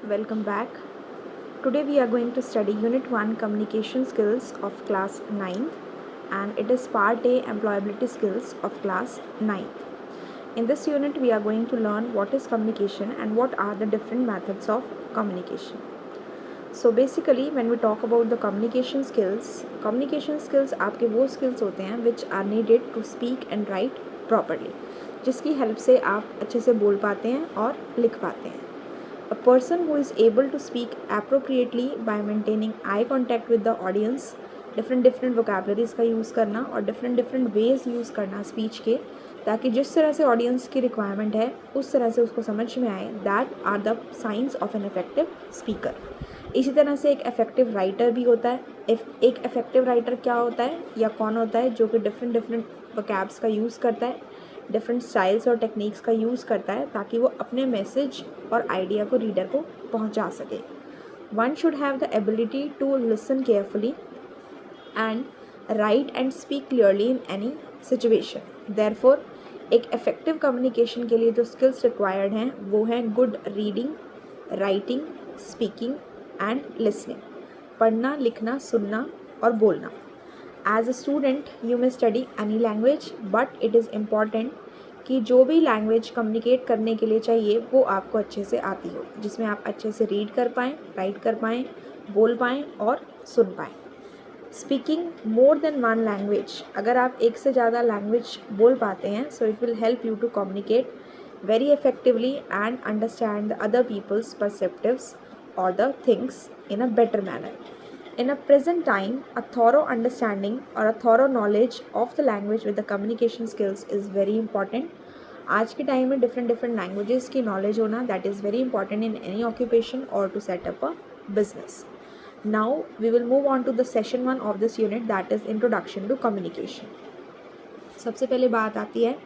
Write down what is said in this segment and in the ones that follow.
Welcome back. Today we are going to study Unit 1 Communication Skills of Class 9th, and it is Part A Employability Skills of Class 9th. In this unit we are going to learn what is communication and what are the different methods of communication. So basically when we talk about the communication skills आपके वो skills होते हैं which are needed to speak and write properly, जिसकी help से आप अच्छे से बोल पाते हैं और लिख पाते हैं. A person who is able to speak appropriately by maintaining eye contact with the audience, different vocabularies का यूज़ करना और different ways यूज़ करना स्पीच के, ताकि जिस तरह से ऑडियंस की रिक्वायरमेंट है उस तरह से उसको समझ में आए, that are the science of an effective speaker. इसी तरह से एक इफेक्टिव राइटर भी होता है. एक इफेक्टिव राइटर क्या होता है या कौन होता है, जो कि डिफरेंट वोकैब्स का यूज़ करता है, डिफरेंट स्टाइल्स और टेक्निक्स का यूज़ करता है, ताकि वो अपने मैसेज और आइडिया को रीडर को पहुंचा सके. One should have the ability to listen carefully and write and speak clearly in any situation. Therefore एक इफेक्टिव कम्युनिकेशन के लिए जो स्किल्स रिक्वायर्ड हैं वो हैं good reading, writing, speaking and listening. पढ़ना, लिखना, सुनना और बोलना. As a student you may study any language, but it is important कि जो भी लैंग्वेज कम्युनिकेट करने के लिए चाहिए वो आपको अच्छे से आती हो, जिसमें आप अच्छे से रीड कर पाएँ, राइट कर पाएँ, बोल पाएँ और सुन पाएँ. Speaking more than one language, अगर आप एक से ज़्यादा लैंग्वेज बोल पाते हैं, so it will help you to communicate very effectively and understand the other people's perspectives or the things in a better manner. In a present time, a thorough understanding or a thorough knowledge of the language with the communication skills is very important. आज के time में different languages की knowledge होना, that is very important in any occupation or to set up a business. Now we will move on to the session 1 of this unit, that is introduction to communication. सबसे पहले बात आती है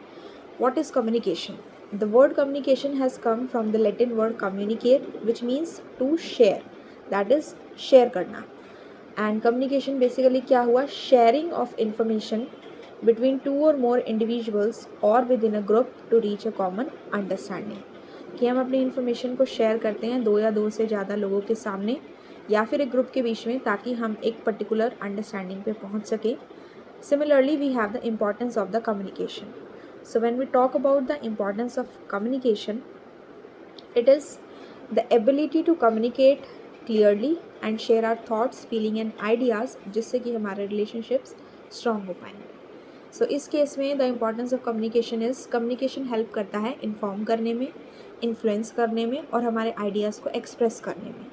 what is communication. The word communication has come from the Latin word communicate, which means to share, that is share करना. And communication basically क्या हुआ, sharing of information between two or more individuals or within a group to reach a common understanding. कि हम अपनी information को share करते हैं दो या दो से ज़्यादा लोगों के सामने या फिर एक ग्रुप के बीच में, ताकि हम एक particular understanding पे पहुँच सके. Similarly, we have the importance of the communication. So when we talk about the importance of communication, it is the ability to communicate clearly and share our thoughts, feeling and ideas, जिससे कि हमारे relationships strong हो पाएँ. So इस case में the importance of communication is, communication help करता है inform करने में, influence करने में और हमारे ideas को express करने में.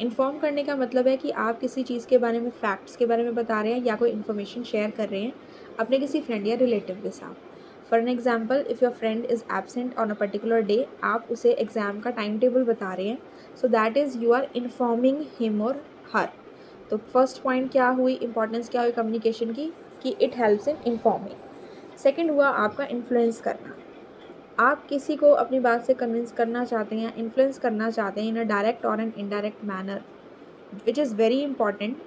इन्फॉर्म करने का मतलब है कि आप किसी चीज़ के बारे में, फैक्ट्स के बारे में बता रहे हैं या कोई इन्फॉर्मेशन शेयर कर रहे हैं अपने किसी फ्रेंड या रिलेटिव के साथ. For an example, if your friend is absent on a particular day, आप उसे एग्ज़ाम का टाइम टेबल बता रहे हैं, so that is you are informing him और हर. तो फर्स्ट पॉइंट क्या हुई, इंपॉर्टेंस क्या हुई कम्युनिकेशन की, कि it helps in informing. Second हुआ आपका इन्फ्लुएंस करना. आप किसी को अपनी बात से कन्विंस करना चाहते हैं, इन्फ्लुएंस करना चाहते हैं इन अ डायरेक्ट और an indirect manner, which is very important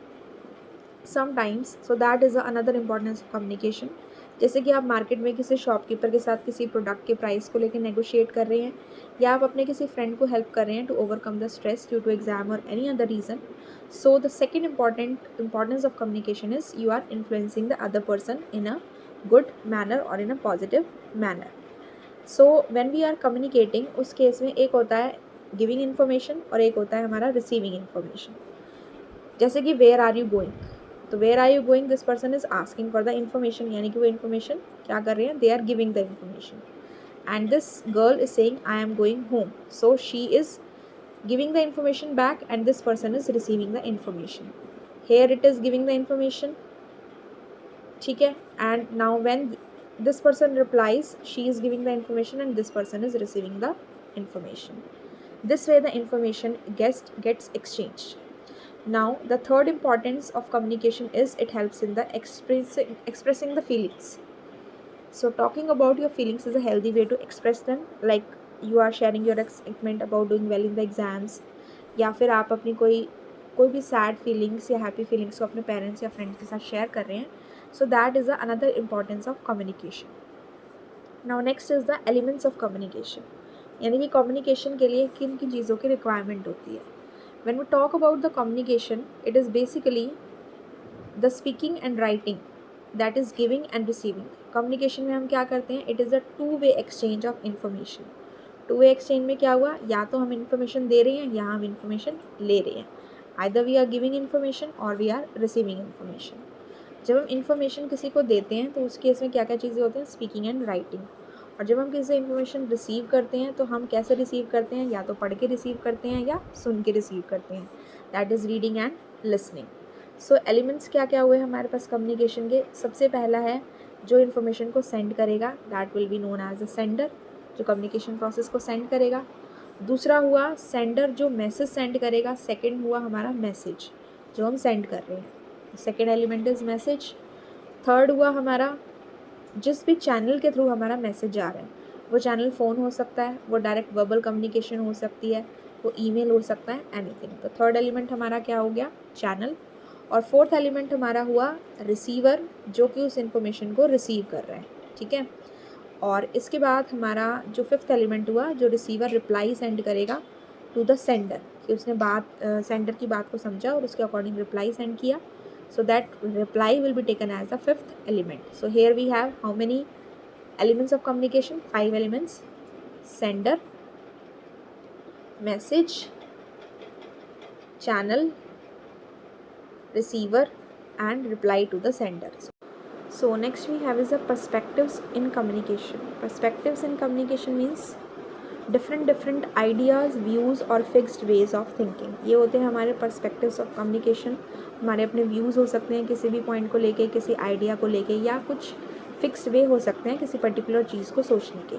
sometimes. So that is another importance of communication. जैसे कि आप मार्केट में किसी शॉपकीपर के साथ किसी प्रोडक्ट के प्राइस को लेकर नेगोशिएट कर रहे हैं, या आप अपने किसी फ्रेंड को हेल्प कर रहे हैं to overcome the stress due to exam और any other reason. So the second importance of communication is you are influencing the other person in a good manner और in a positive manner. So when we are communicating, उस case में एक होता है giving information और एक होता है हमारा रिसीविंग इन्फॉर्मेशन. जैसे कि वेयर आर यू गोइंग, तो where are you going, this person is asking for the information, यानी कि वो इन्फॉर्मेशन क्या कर रहे हैं, they are giving the information. And this girl is saying I am going home, so she is giving the information back and this person is receiving the information. Here it is giving the information, ठीक है. and now when this person replies, she is giving the information and this person is receiving the information. This way the information gets exchanged. Now the third importance of communication is it helps in the expressing the feelings. So talking about your feelings is a healthy way to express them, like you are sharing your excitement about doing well in the exams, या फिर आप अपनी कोई भी sad feelings या happy feelings को अपने parents या फ्रेंड्स के साथ शेयर कर रहे हैं. So that is another importance of communication. Now next is the elements of communication. यानी कि कम्युनिकेशन के लिए किन किन चीज़ों की रिक्वायरमेंट होती है। When we talk about the communication, it is basically the speaking and writing, that is giving and receiving. Communication में हम क्या करते हैं, it is a two way exchange of information. Two way exchange में क्या हुआ, या तो हम इन्फॉर्मेशन दे रहे हैं या हम इन्फॉर्मेशन ले रहे हैं। Either we are giving information और वी आर रिसीविंग इन्फॉर्मेशन। जब हम इन्फॉर्मेशन किसी को देते हैं तो उस केस में क्या क्या चीज़ें होती हैं, स्पीकिंग एंड राइटिंग। और जब हम किसी से इन्फॉर्मेशन रिसीव करते हैं तो हम कैसे रिसीव करते हैं, या तो पढ़ के रिसीव करते हैं या सुन के रिसीव करते हैं, that is reading and listening. So elements क्या क्या हुए हमारे पास कम्युनिकेशन के। सबसे पहला है जो इन्फॉर्मेशन को सेंड करेगा, that will be known as a sender, जो कम्युनिकेशन प्रोसेस को सेंड करेगा। दूसरा हुआ सेंडर जो मैसेज सेंड करेगा। सेकंड हुआ हमारा मैसेज जो हम सेंड कर रहे हैं, second element is message. Third हुआ हमारा जिस भी चैनल के थ्रू हमारा मैसेज जा रहा है, वो चैनल फ़ोन हो सकता है, वो डायरेक्ट वर्बल कम्युनिकेशन हो सकती है, वो ईमेल हो सकता है, एनीथिंग। तो थर्ड एलिमेंट हमारा क्या हो गया, चैनल। और फोर्थ एलिमेंट हमारा हुआ रिसीवर, जो कि उस इंफॉर्मेशन को रिसीव कर रहा है, ठीक है। और इसके बाद हमारा जो फिफ्थ एलिमेंट हुआ, जो रिसीवर रिप्लाई सेंड करेगा टू द सेंडर, कि उसने सेंडर की बात को समझा और उसके अकॉर्डिंग रिप्लाई सेंड किया। So that reply will be taken as the fifth element. So here we have how many elements of communication? 5 elements: sender, message, channel, receiver, and reply to the sender. So next we have is the perspectives in communication. Perspectives in communication means different ideas, views और fixed ways of thinking. ये होते हैं हमारे perspectives of communication. हमारे अपने views हो सकते हैं किसी भी पॉइंट को लेके, किसी आइडिया को लेके, या कुछ फिक्स्ड वे हो सकते हैं किसी पर्टिकुलर चीज़ को सोचने के।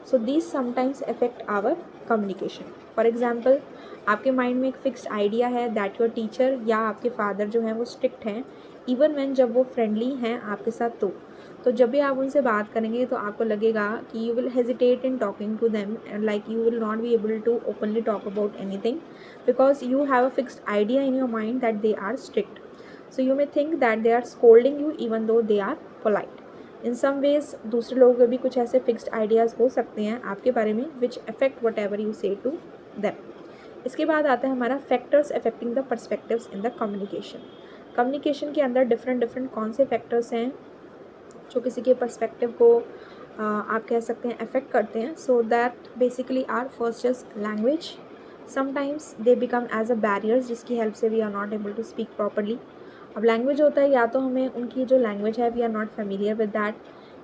So these sometimes affect our communication. For example, आपके माइंड में एक फिक्स्ड आइडिया है दैट योर टीचर या आपके फादर जो हैं वो स्ट्रिक्ट हैं, इवन व्हेन जब वो फ्रेंडली हैं आपके साथ, तो जब भी आप उनसे बात करेंगे तो आपको लगेगा कि you will hesitate in talking to them, like you will not be able to openly talk about anything, because you have a fixed idea in your mind that they are strict. So you may think that they are scolding you even though they are polite. In some ways दूसरे लोगों के भी कुछ ऐसे fixed ideas हो सकते हैं आपके बारे में which affect what ever you से टू देम. इसके बाद आता है हमारा factors affecting the perspectives in the communication. Communication के अंदर डिफरेंट कौन से फैक्टर्स हैं जो किसी के पर्सपेक्टिव को आप कह सकते हैं अफेक्ट करते हैं. So that basically are first is language. Sometimes they become as a barriers जिसकी हेल्प से we are not able to speak properly. अब लैंग्वेज होता है या तो हमें उनकी जो लैंग्वेज है we are not familiar with that,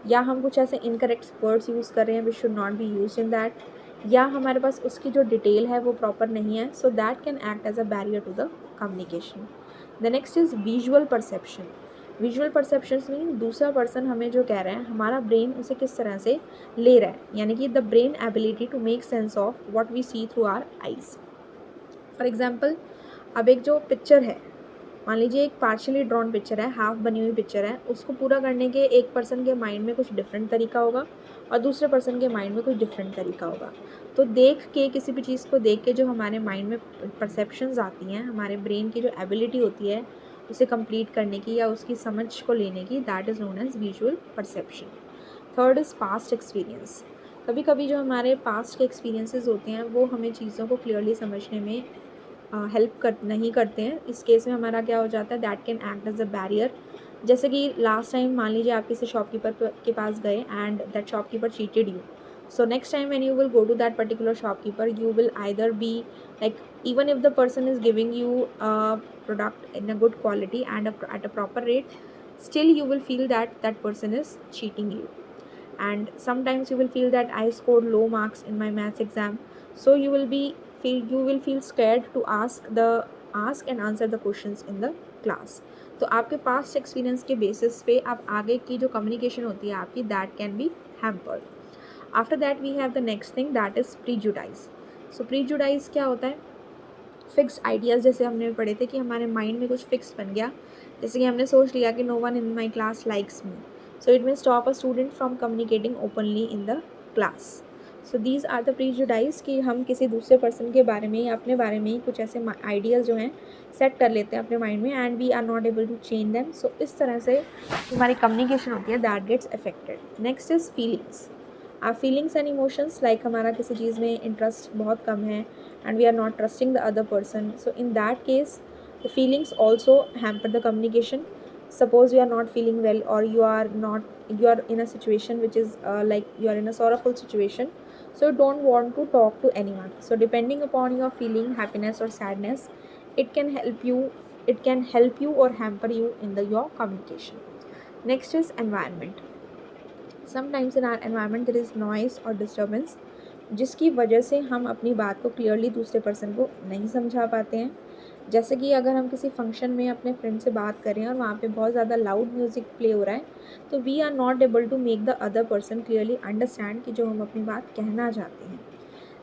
या हम कुछ ऐसे इनकरेक्ट वर्ड्स यूज़ कर रहे हैं which should not be use in that, या हमारे पास उसकी जो डिटेल है वो प्रॉपर नहीं है. So that can act as a barrier to the communication. The next is visual perception. Visual perceptions mean दूसरा पर्सन हमें जो कह रहा है हमारा ब्रेन उसे किस तरह से ले रहा है, यानी कि the brain ability to make sense of what we see through our eyes. For example, अब एक जो पिक्चर है, मान लीजिए एक पार्शियली ड्रॉन पिक्चर है, हाफ बनी हुई पिक्चर है, उसको पूरा करने के एक पर्सन के माइंड में कुछ डिफरेंट तरीका होगा और दूसरे पर्सन के माइंड में कुछ डिफरेंट तरीका होगा. तो देख के, किसी भी चीज़ को देख के जो हमारे माइंड में परसेप्शंस आती हैं, हमारे ब्रेन की जो एबिलिटी होती है उसे कंप्लीट करने की या उसकी समझ को लेने की, that is known as visual perception. Third is past experience. कभी कभी जो हमारे पास्ट के एक्सपीरियंसेस होते हैं वो हमें चीज़ों को क्लियरली समझने में हेल्प नहीं करते हैं. इस केस में हमारा क्या हो जाता है, that can act as a barrier. जैसे कि लास्ट टाइम मान लीजिए आप किसी शॉपकीपर के पास गए and that shopkeeper cheated you. So next time when you will go to that particular shopkeeper, you will either be like, even if the person is giving you a product in a good quality and at a proper rate, still you will feel that that person is cheating you. And sometimes you will feel that I scored low marks in my maths exam, so you will feel scared to ask and answer the questions in the class. तो आपके past experience के basis पे आप आगे की जो communication होती है आपकी, that can be hampered. After that we have the next thing that is prejudice. So prejudice क्या होता है, फिक्स्ड आइडियाज़. जैसे हमने पढ़े थे कि हमारे माइंड में कुछ फिक्स्ड बन गया, जैसे कि हमने सोच लिया कि no one in my class likes me, so it may stop a student from communicating openly in the class. So these are the prejudice, कि हम किसी दूसरे पर्सन के बारे में या अपने बारे में ही कुछ ऐसे आइडियाज़ जो हैं सेट कर लेते हैं अपने माइंड में and we are not able to change them. So इस तरह से हमारी कम्युनिकेशन होती है that gets affected. Next is feelings. Our feelings and emotions, like हमारा किसी चीज़ में इंटरेस्ट बहुत कम है and we are not trusting the other person, so in that case the feelings also hamper the communication. Suppose you are not feeling well, or you are in a situation which is like you are in a sorrowful situation, so you don't want to talk to anyone. So depending upon your feeling, happiness or sadness, it can help you or hamper you in your communication. Next is environment. Sometimes in our environment there is noise or disturbance, जिसकी वजह से हम अपनी बात को clearly दूसरे person को नहीं समझा पाते हैं. जैसे कि अगर हम किसी फंक्शन में अपने फ्रेंड से बात कर रहे हैं और वहाँ पे बहुत ज़्यादा लाउड म्यूज़िक प्ले हो रहा है, तो we are not able to make the other person clearly understand कि जो हम अपनी बात कहना चाहते हैं.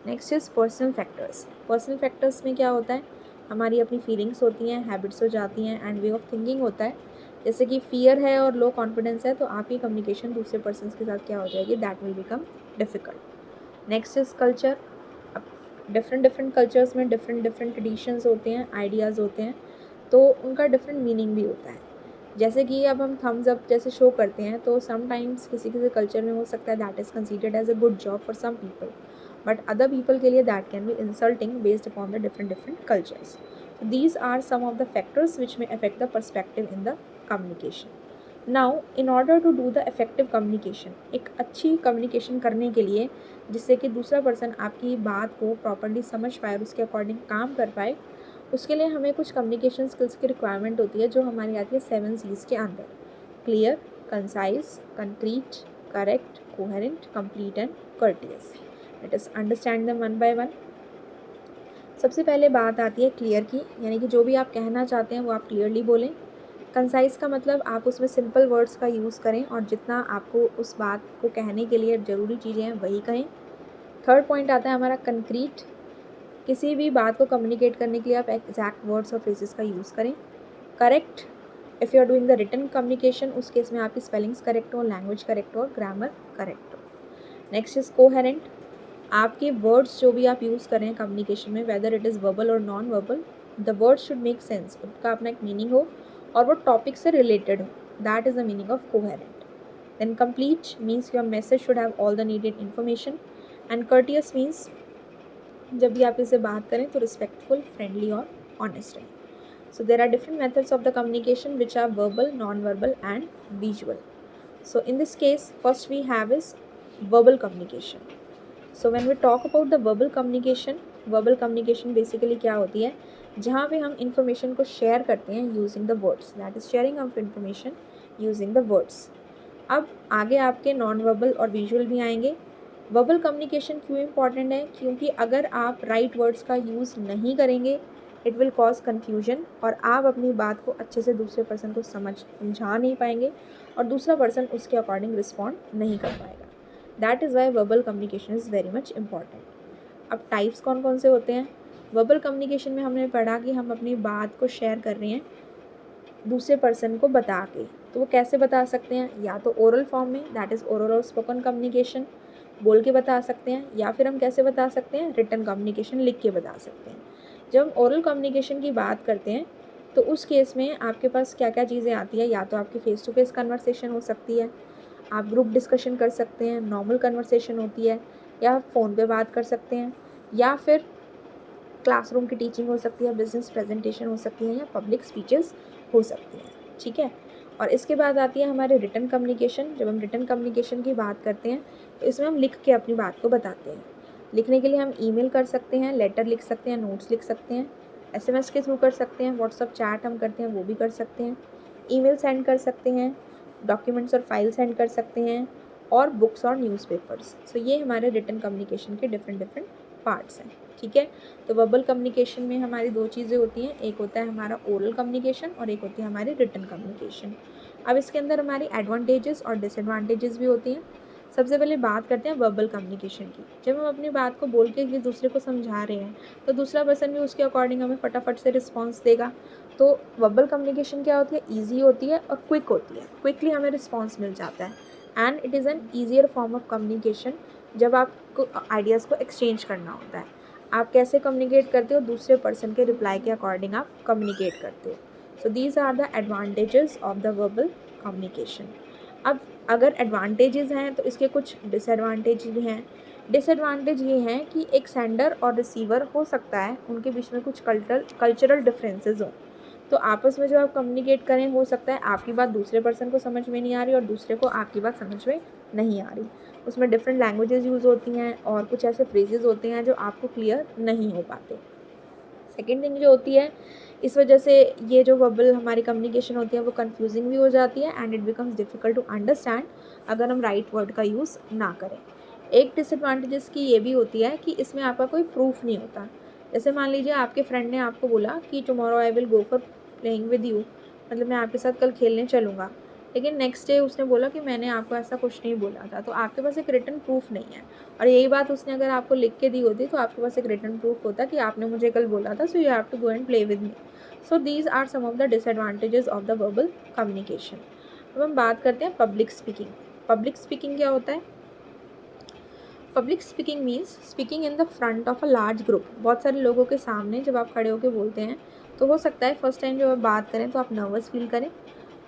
Next is personal factors. Personal factors में क्या होता है, हमारी अपनी फीलिंग्स होती हैं, हैबिट्स हो जाती हैं एंड वे ऑफ थिंकिंग होता है. जैसे कि फियर है और लो कॉन्फिडेंस है, तो आपकी कम्युनिकेशन दूसरे पर्सन के साथ क्या हो जाएगी, that will become difficult. Next is culture. अब डिफरेंट कल्चर्स में डिफरेंट ट्रेडिशंस होते हैं, आइडियाज़ होते हैं, तो उनका डिफरेंट मीनिंग भी होता है. जैसे कि अब हम थम्स अप जैसे शो करते हैं, तो समटाइम्स किसी कल्चर में हो सकता है that is considered as a good job for some people, but other people के लिए that can be insulting based upon the different cultures. These are some of the factors which may affect the perspective in the communication. Now in order to do the effective communication, एक अच्छी communication करने के लिए जिससे कि दूसरा person आपकी बात को प्रॉपर्ली समझ पाए और उसके अकॉर्डिंग काम कर पाए, उसके लिए हमें कुछ कम्युनिकेशन स्किल्स की रिक्वायरमेंट होती है जो हमारी आती है 7 C's के अंदर. Clear, concise, concrete, correct, coherent, complete and courteous. Let us understand them one by one. सबसे पहले बात आती है क्लियर की, यानी कि जो भी आप कहना चाहते हैं वो आप क्लियरली बोलें. कंसाइज का मतलब आप उसमें सिंपल वर्ड्स का यूज़ करें और जितना आपको उस बात को कहने के लिए ज़रूरी चीज़ें हैं वही कहें. थर्ड पॉइंट आता है हमारा कंक्रीट. किसी भी बात को कम्युनिकेट करने के लिए आप एग्जैक्ट वर्ड्स और फ्रेजेस का यूज़ करें. Correct, if you are doing the written communication, उस केस में आपकी स्पेलिंग्स करेक्ट हो, लैंग्वेज करेक्ट हो और ग्रामर करेक्ट हो. Next is coherent. आपके वर्ड्स जो भी आप यूज़ कर रहे हैं कम्युनिकेशन में, वेदर इट इज़ वर्बल और non verbal, the word should make sense, उनका अपना एक मीनिंग हो और वो टॉपिक से रिलेटेड हो. That is the meaning of coherent. Then complete means your message should have all the needed information. And courteous means जब भी आप इसे बात करें तो रिस्पेक्टफुल, फ्रेंडली और ऑनेस्ट रहें. So there are different methods of the communication which are verbal, non verbal and visual. So in this case first we have is verbal communication. So when we talk about the verbal communication basically क्या होती है, जहाँ पे हम information को share करते हैं using the words, that is sharing of information using the words. अब आगे आपके नॉन वर्बल और विजुअल भी आएंगे. वर्बल कम्युनिकेशन क्यों इंपॉर्टेंट है, क्योंकि अगर आप राइट वर्ड्स का यूज़ नहीं करेंगे इट विल कॉज कन्फ्यूजन और आप अपनी बात को अच्छे से दूसरे पर्सन को समझा नहीं पाएंगे और दूसरा पर्सन उसके अकॉर्डिंग रिस्पॉन्ड नहीं कर पाएगा. That is why verbal communication is very much important. अब टाइप्स कौन कौन से होते हैं वर्बल कम्युनिकेशन में, हमने पढ़ा कि हम अपनी बात को शेयर कर रहे हैं दूसरे पर्सन को बता के. तो वो कैसे बता सकते हैं, या तो ओरल फॉर्म में, दैट इज़ ओरल और स्पोकन कम्युनिकेशन, बोल के बता सकते हैं, या फिर हम कैसे बता सकते हैं, रिटन कम्युनिकेशन, लिख के बता सकते हैं. जब हम ओरल कम्युनिकेशन की बात करते हैं तो उस केस में आपके पास क्या क्या चीज़ें आती है, या तो आपकी फ़ेस टू फेस कन्वर्सेशन हो सकती है, आप ग्रुप डिस्कशन कर सकते हैं, नॉर्मल कन्वर्सेशन होती है, या फ़ोन पे बात कर सकते हैं, या फिर क्लासरूम की टीचिंग हो सकती है, बिजनेस प्रेजेंटेशन हो सकती है, या पब्लिक स्पीचेस हो सकती हैं. ठीक है. और इसके बाद आती है हमारे रिटन कम्युनिकेशन. जब हम रिटन कम्युनिकेशन की बात करते हैं तो इसमें हम लिख के अपनी बात को बताते हैं. लिखने के लिए हम ईमेल कर सकते हैं, लेटर लिख सकते हैं, नोट्स लिख सकते हैं, एसएमएस के थ्रू कर सकते हैं, व्हाट्सअप चैट हम करते हैं वो भी कर सकते हैं, ईमेल सेंड कर सकते हैं, डॉक्यूमेंट्स और फाइल सेंड कर सकते हैं, और बुक्स और न्यूज़पेपर्स. सो ये हमारे रिटन कम्युनिकेशन के डिफरेंट पार्ट्स हैं. ठीक है. तो वर्बल कम्युनिकेशन में हमारी दो चीज़ें होती हैं, एक होता है हमारा ओरल कम्युनिकेशन और एक होती है हमारी रिटन कम्युनिकेशन. अब इसके अंदर हमारी एडवांटेजेस और डिसएडवांटेजेस भी होती हैं. सबसे पहले बात करते हैं वर्बल कम्युनिकेशन की. जब हम अपनी बात को बोल के एक दूसरे को समझा रहे हैं तो दूसरा पर्सन भी उसके अकॉर्डिंग हमें फटाफट से रिस्पॉन्स देगा. तो वर्बल कम्युनिकेशन क्या होती है, ईजी होती है और क्विक होती है. क्विकली हमें रिस्पॉन्स मिल जाता है and it is an easier form of communication. जब आपको आइडियाज़ को एक्सचेंज करना होता है, आप कैसे कम्युनिकेट करते हो, दूसरे पर्सन के रिप्लाई के अकॉर्डिंग आप कम्युनिकेट करते हो. So these are the advantages of the verbal communication. अब अगर एडवांटेजेस हैं तो इसके कुछ डिसएडवांटेज भी हैं। डिसएडवांटेज ये हैं कि एक सेंडर और रिसीवर हो सकता है उनके बीच में कुछ कल्चरल डिफरेंसेस हों, तो आपस में जो आप कम्युनिकेट करें, हो सकता है आपकी बात दूसरे पर्सन को समझ में नहीं आ रही और दूसरे को आपकी बात समझ में नहीं आ रही। उसमें डिफरेंट लैंग्वेजेस यूज़ होती हैं और कुछ ऐसे फ्रेजेस होते हैं जो आपको क्लियर नहीं हो पाते। सेकेंड थिंग जो होती है, इस वजह से ये जो वर्बल हमारी कम्युनिकेशन होती है वो कंफ्यूजिंग भी हो जाती है and it becomes difficult to understand अगर हम राइट वर्ड का यूज़ ना करें। एक डिसएडवांटेजेस की ये भी होती है कि इसमें आपका कोई प्रूफ नहीं होता। जैसे मान लीजिए आपके फ्रेंड ने आपको बोला कि tomorrow I will go for playing with you, मतलब मैं आपके साथ कल खेलने चलूँगा, लेकिन नेक्स्ट डे उसने बोला कि मैंने आपको ऐसा कुछ नहीं बोला था, तो आपके पास एक रिटन प्रूफ नहीं है। और यही बात उसने अगर आपको लिख के दी होती तो आपके पास एक रिटन प्रूफ होता कि आपने मुझे कल बोला था, so you have to go and play with me. So these are some of the disadvantages of the verbal communication. अब हम बात करते हैं पब्लिक स्पीकिंग। पब्लिक स्पीकिंग क्या होता है? Public speaking means speaking in the front of a large group. बहुत सारे लोगों के सामने जब आप खड़े होकर बोलते हैं तो हो सकता है फर्स्ट टाइम जब आप बात करें तो आप नर्वस फील करें।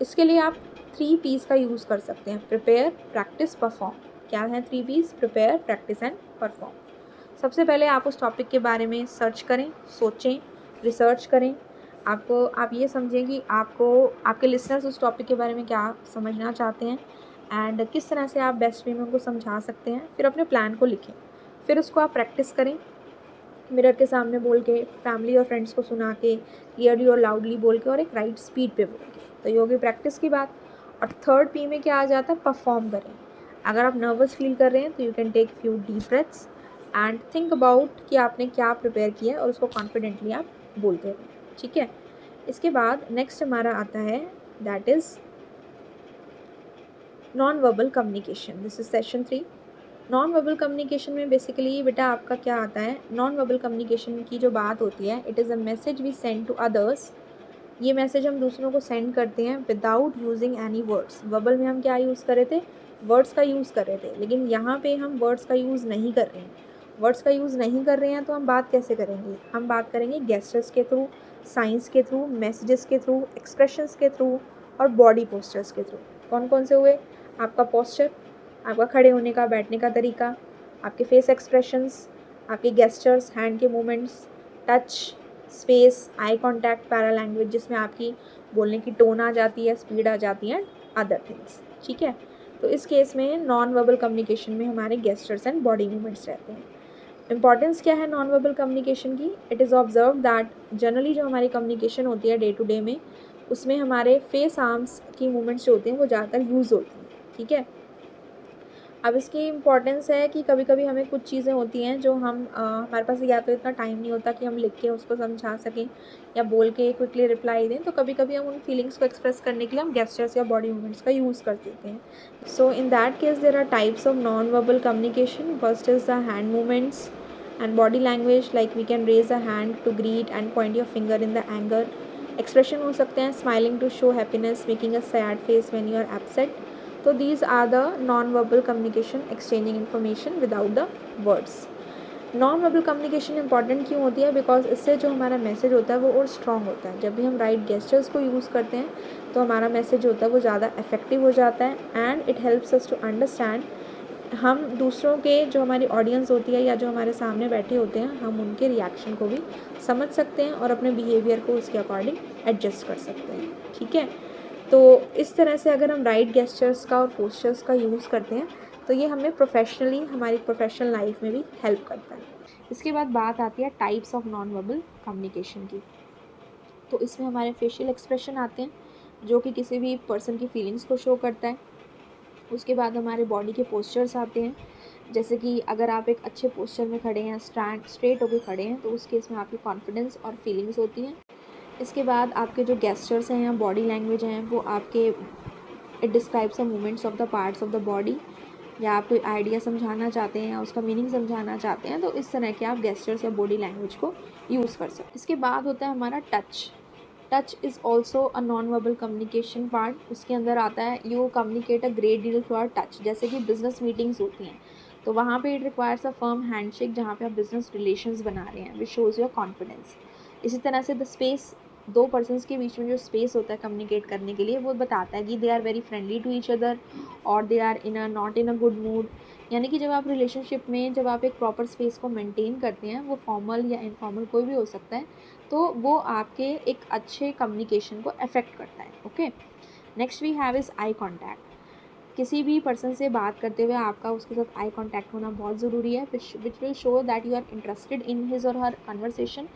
इसके लिए आप 3 P's का यूज़ कर सकते हैं, प्रिपेयर, प्रैक्टिस, परफॉर्म। क्या है 3 P's? Prepare, practice and perform. सबसे पहले आप उस टॉपिक के बारे में सर्च करें, सोचें, रिसर्च करें। आप ये समझें कि आपको आपके लिसनर्स उस टॉपिक के बारे में क्या समझना चाहते हैं एंड किस तरह से आप बेस्ट वे में उनको समझा सकते हैं। फिर अपने प्लान को लिखें, फिर उसको आप प्रैक्टिस करें, मिरर के सामने बोल के, फैमिली और फ्रेंड्स को सुना के, क्लियरली और लाउडली बोल के और एक राइट स्पीड पे बोल के। तो ये होगी प्रैक्टिस की बात। और थर्ड P में क्या आ जाता है? परफॉर्म करें। अगर आप नर्वस फील कर रहे हैं तो you can take few deep breaths and think about कि आपने क्या प्रिपेयर किया है और उसको कॉन्फिडेंटली आप बोलते रहें। ठीक है। इसके बाद नेक्स्ट हमारा आता है that is non verbal communication. This is session 3। Non verbal communication में बेसिकली बेटा आपका क्या आता है? नॉन वर्बल कम्युनिकेशन की जो बात होती है, it is a message we send to others. ये मैसेज हम दूसरों को सेंड करते हैं without using any words. Verbal में हम क्या यूज़ कर रहे थे? वर्ड्स का यूज़ कर रहे थे, लेकिन यहाँ पे हम वर्ड्स का यूज़ नहीं कर रहे हैं। वर्ड्स का यूज़ नहीं कर रहे हैं तो हम बात कैसे करेंगे? हम बात करेंगे गेस्टर्स के थ्रू, साइंस के थ्रू, मैसेजेस के थ्रू, एक्सप्रेशंस के थ्रू और बॉडी पोस्चर्स के थ्रू। कौन कौन से हुए? आपका पोस्चर, आपका खड़े होने का, बैठने का तरीका, आपके फेस एक्सप्रेशंस, आपके गेस्चर्स, हैंड के movements, touch, space, eye contact, para language जिसमें आपकी बोलने की टोन आ जाती है, स्पीड आ जाती है, अदर थिंग्स। ठीक है। तो इस केस में नॉन वर्बल कम्युनिकेशन में हमारे गेस्चर्स एंड बॉडी मूवमेंट्स रहते हैं। इंपॉर्टेंस क्या है नॉन वर्बल कम्युनिकेशन की? It is observe that generally जो हमारी कम्युनिकेशन होती है डे टू डे में, उसमें हमारे फेस आर्म्स की मूवमेंट्स जो होती हैं वो ज़्यादातर यूज़ होती हैं। ठीक है। अब इसकी इम्पॉर्टेंस है कि कभी कभी हमें कुछ चीज़ें होती हैं जो हमारे पास या तो इतना टाइम नहीं होता कि हम लिख के उसको समझा सकें या बोल के क्विकली रिप्लाई दें, तो कभी कभी हम उन फीलिंग्स को एक्सप्रेस करने के लिए हम गेस्चर्स या बॉडी मूवमेंट्स का यूज़ कर देते हैं। So in that case there are types of non verbal communication. First is the hand movements and body language, like we can raise a hand to greet and point your finger in the anger. Expression हो सकते हैं smiling to show happiness, making a sad face when you are upset. तो these are the non-verbal communication, exchanging information without the words. Non verbal communication important क्यों होती है? Because इससे जो हमारा मैसेज होता है वो और स्ट्रॉन्ग होता है। जब भी हम राइट गेस्चर्स को यूज़ करते हैं तो हमारा मैसेज होता है वो ज़्यादा इफेक्टिव हो जाता है and it helps us to understand. हम दूसरों के जो हमारी ऑडियंस होती है या जो हमारे सामने बैठे होते हैं, हम उनके रिएक्शन को भी समझ सकते हैं और अपने बिहेवियर को उसके अकॉर्डिंग एडजस्ट कर सकते हैं। ठीक है। तो इस तरह से अगर हम राइट गेस्चर्स का और पोस्चर्स का यूज़ करते हैं तो ये हमें प्रोफेशनली हमारी प्रोफेशनल लाइफ में भी हेल्प करता है। इसके बाद बात आती है types of non verbal communication की। तो इसमें हमारे फेशियल एक्सप्रेशन आते हैं जो कि किसी भी पर्सन की फीलिंग्स को शो करता है। उसके बाद हमारे बॉडी के पोस्चर्स आते हैं, जैसे कि अगर आप एक अच्छे पोस्चर में खड़े हैं, स्ट्रेट होकर खड़े हैं, तो उस केस में आपकी कॉन्फिडेंस और फीलिंग्स होती हैं। इसके बाद आपके जो गेस्चर्स हैं या बॉडी लैंग्वेज हैं वो आपके it describes the movements of the parts of the body, या आप कोई आइडिया समझाना चाहते हैं या उसका मीनिंग समझाना चाहते हैं तो इस तरह के आप गेस्चर्स या बॉडी लैंग्वेज को यूज़ कर सकते हैं। इसके बाद होता है हमारा touch. Touch is also a non verbal communication part. उसके अंदर आता है you communicate a great deal through our touch. जैसे कि बिजनेस मीटिंग्स होती हैं तो वहाँ पे it requires a firm handshake जहाँ पे आप बिजनेस रिलेशंस बना रहे हैं विच शोज़ योर कॉन्फिडेंस। इसी तरह से द स्पेस दो पर्सन्स के बीच में जो स्पेस होता है कम्युनिकेट करने के लिए, वो बताता है कि they are very friendly to each other और they are in a not in a good mood. यानी कि जब आप रिलेशनशिप में जब आप एक प्रॉपर स्पेस को मेंटेन करते हैं, वो फॉर्मल या इनफॉर्मल कोई भी हो सकता है, तो वो आपके एक अच्छे कम्युनिकेशन को अफेक्ट करता है। Okay, next we have is eye contact. किसी भी पर्सन से बात करते हुए आपका उसके साथ आई कॉन्टैक्ट होना बहुत ज़रूरी है, which will show that you are interested in his or her conversation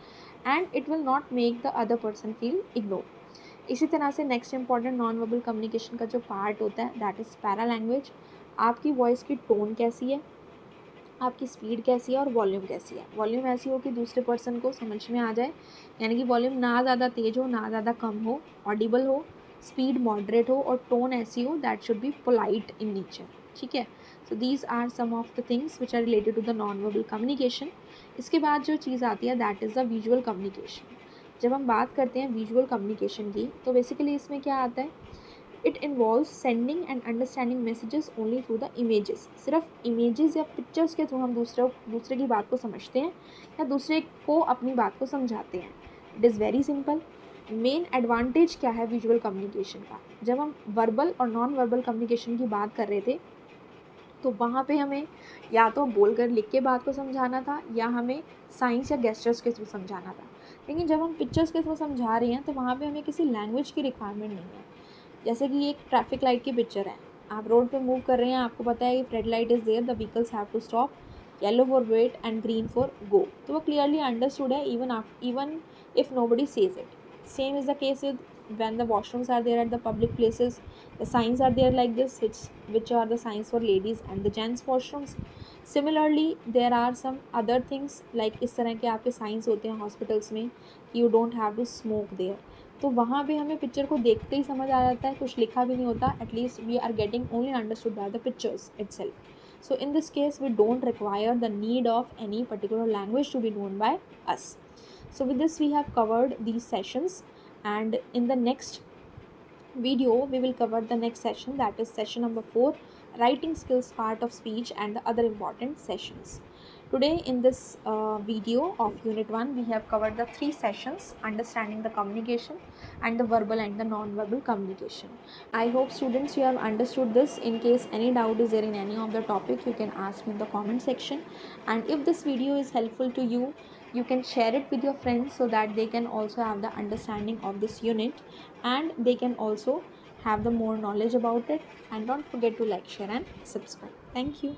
and it will not make the other person feel ignore. इसी तरह से next important non verbal communication का जो पार्ट होता है दैट इज़ पैरा लैंग्वेज। आपकी voice की tone कैसी है, आपकी स्पीड कैसी है और वॉल्यूम कैसी है। वॉल्यूम ऐसी हो कि दूसरे पर्सन को समझ में आ जाए, यानी कि वॉल्यूम ना ज़्यादा तेज़ हो ना ज़्यादा कम हो, ऑडिबल हो, स्पीड मॉडरेट हो और टोन ऐसी हो that should be polite in nature. ठीक है, so these are some of the things which are related to the non verbal communication. इसके बाद जो चीज़ आती है that is the visual communication. जब हम बात करते हैं विजुअल कम्युनिकेशन की, तो बेसिकली इसमें क्या आता है, it involve sending end understanding messages only through the images. सिर्फ इमेजेस या पिक्चर्स के थ्रू हम दूसरे की बात को समझते हैं या दूसरे को अपनी बात को समझाते हैं। It is very simple. Main advantage क्या है विजुअल कम्युनिकेशन का, जब हम वर्बल और नॉन वर्बल कम्युनिकेशन की बात कर रहे थे, तो वहाँ पे हमें या तो बोल कर लिख के बात को समझाना था या हमें साइंस या गेस्चर्स के थ्रू समझाना था। लेकिन जब हम पिक्चर्स के थ्रू समझा रहे हैं, तो वहाँ पे हमें किसी लैंग्वेज की रिक्वायरमेंट नहीं है। जैसे कि एक ट्रैफिक लाइट की पिक्चर है, आप रोड पे मूव कर रहे हैं, आपको पता है कि red light is there, the vehicles have to stop, yellow for wait and green for go. तो वो क्लियरली अंडरस्टूड है even if nobody says it. Same is the case with when the washrooms are there at the public places, the signs are there like this, which are the signs for ladies and the gents washrooms. Similarly there are some other things like इस तरह के आपके signs होते हैं hospitals में कि you don't have to smoke there। तो वहाँ पे हमें पिक्चर को देखते ही समझ आ जाता है, कुछ लिखा भी नहीं होता, at least we are getting only understood by the pictures itself। So in this case we don't require the need of any particular language to be known by us। So with this we have covered these sessions, and in the next video we will cover the next session, that is session number 4, writing skills part of speech and the other important sessions. Today in this video of unit 1 we have covered the 3 sessions, understanding the communication and the verbal and the non-verbal communication. I hope students you have understood this. In case any doubt is there in any of the topic, you can ask me in the comment section, and if this video is helpful to you, you can share it with your friends so that they can also have the understanding of this unit and they can also have the more knowledge about it. And don't forget to like, share and subscribe. Thank you.